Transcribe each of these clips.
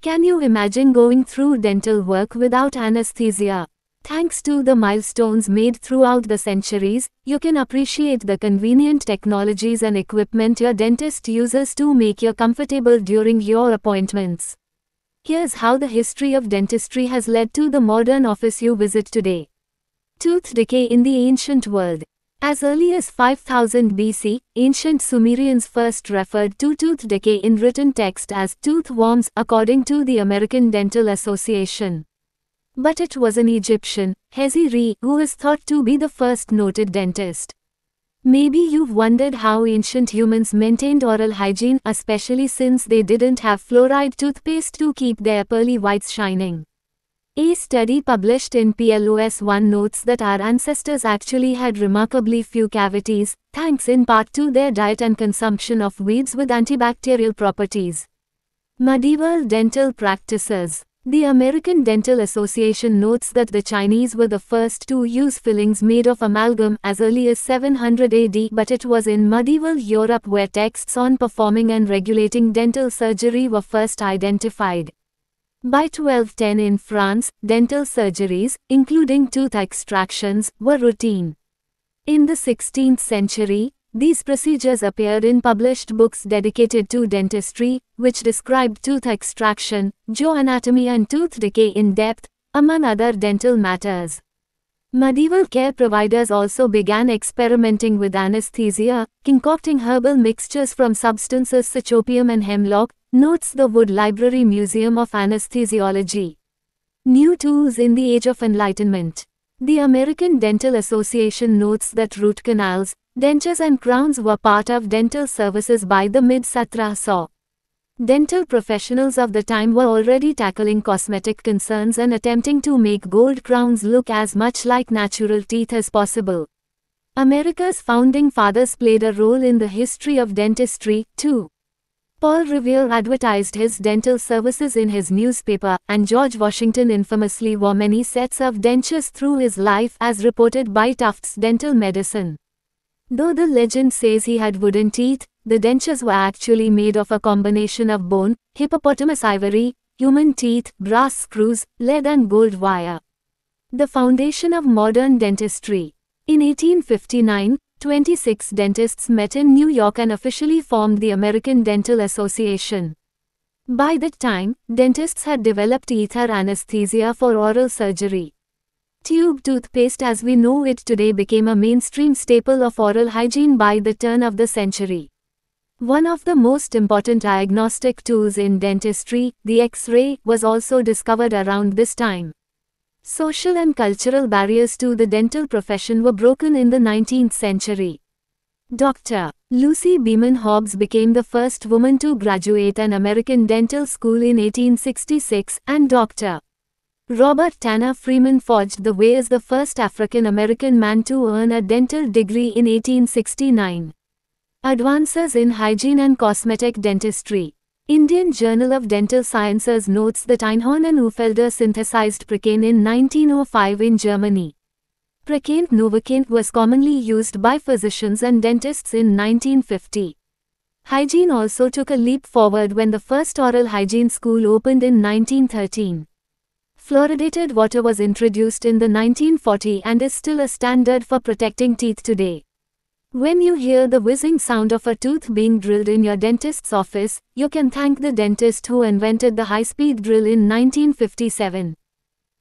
Can you imagine going through dental work without anesthesia? Thanks to the milestones made throughout the centuries, you can appreciate the convenient technologies and equipment your dentist uses to make you comfortable during your appointments. Here's how the history of dentistry has led to the modern office you visit today. Tooth decay in the ancient world. As early as 5000 BC, ancient Sumerians first referred to tooth decay in written text as tooth worms, according to the American Dental Association. But it was an Egyptian, Hezi who is thought to be the first noted dentist. Maybe you've wondered how ancient humans maintained oral hygiene, especially since they didn't have fluoride toothpaste to keep their pearly whites shining. A study published in PLOS One notes that our ancestors actually had remarkably few cavities, thanks in part to their diet and consumption of weeds with antibacterial properties. Medieval dental practices. The American Dental Association notes that the Chinese were the first to use fillings made of amalgam as early as 700 AD, but it was in medieval Europe where texts on performing and regulating dental surgery were first identified. By 1210 in France, dental surgeries, including tooth extractions, were routine. In the 16th century, these procedures appeared in published books dedicated to dentistry, which described tooth extraction, jaw anatomy and tooth decay in depth, among other dental matters. Medieval care providers also began experimenting with anesthesia, concocting herbal mixtures from substances such opium and hemlock, notes the Wood Library Museum of Anesthesiology. New tools in the Age of Enlightenment. The American Dental Association notes that root canals, dentures and crowns were part of dental services by the mid-1700s. Dental professionals of the time were already tackling cosmetic concerns and attempting to make gold crowns look as much like natural teeth as possible. America's founding fathers played a role in the history of dentistry, too. Paul Revere advertised his dental services in his newspaper, and George Washington infamously wore many sets of dentures through his life, as reported by Tufts Dental Medicine. Though the legend says he had wooden teeth, the dentures were actually made of a combination of bone, hippopotamus ivory, human teeth, brass screws, lead and gold wire. The foundation of modern dentistry. In 1859, 26 dentists met in New York and officially formed the American Dental Association. By that time, dentists had developed ether anesthesia for oral surgery. Tube toothpaste as we know it today became a mainstream staple of oral hygiene by the turn of the century. One of the most important diagnostic tools in dentistry, the X-ray, was also discovered around this time. Social and cultural barriers to the dental profession were broken in the 19th century. Dr. Lucy Beeman Hobbs became the first woman to graduate an American dental school in 1866, and Dr. Robert Tanner Freeman forged the way as the first African American man to earn a dental degree in 1869. Advances in hygiene and cosmetic dentistry. Indian Journal of Dental Sciences notes that Einhorn and Ufelder synthesized Precaine in 1905 in Germany. Precaine Novocaine was commonly used by physicians and dentists in 1950. Hygiene also took a leap forward when the first oral hygiene school opened in 1913. Fluoridated water was introduced in the 1940s and is still a standard for protecting teeth today. When you hear the whizzing sound of a tooth being drilled in your dentist's office, you can thank the dentist who invented the high-speed drill in 1957.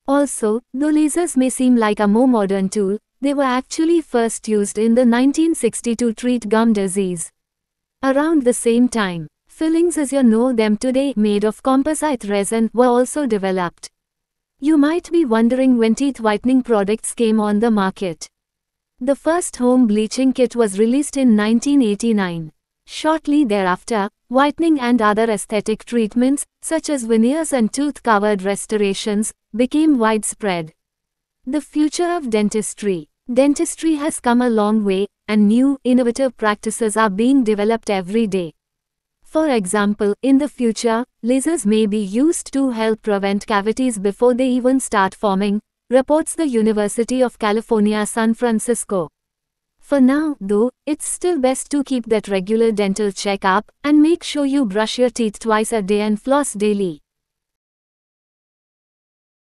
Also, though lasers may seem like a more modern tool, they were actually first used in the 1960s to treat gum disease. Around the same time, fillings as you know them today, made of composite resin, were also developed. You might be wondering when teeth whitening products came on the market. The first home bleaching kit was released in 1989. Shortly thereafter, whitening and other aesthetic treatments, such as veneers and tooth-covered restorations, became widespread. The future of dentistry. Dentistry has come a long way, and new, innovative practices are being developed every day. For example, in the future, lasers may be used to help prevent cavities before they even start forming, reports the University of California, San Francisco. For now, though, it's still best to keep that regular dental checkup and make sure you brush your teeth twice a day and floss daily.